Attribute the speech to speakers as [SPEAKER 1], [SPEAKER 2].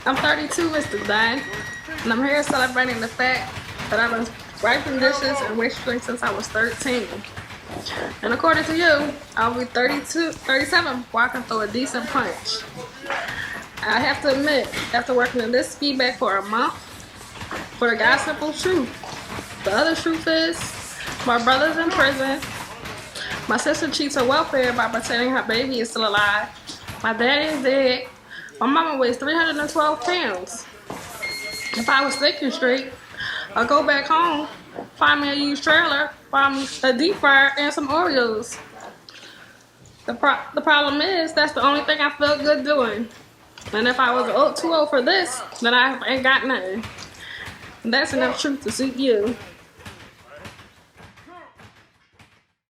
[SPEAKER 1] I'm 32 Mr. Day, and I'm here celebrating the fact that I've been wiping dishes and waitressing since I was 13. And according to you, I'll be 37 before I can throw a decent punch. I have to admit, after working in this feedback for a month, for the God's simple truth, the other truth is, my brother's in prison, my sister cheats her welfare by pretending her baby is still alive, my daddy is dead, my mama weighs 312 pounds. If I was thinking straight, I'll go back home, find me a used trailer, find me a deep fryer and some Oreos. The problem is, that's the only thing I felt good doing. And if I was too old for this, then I ain't got nothing. And that's enough truth to suit you.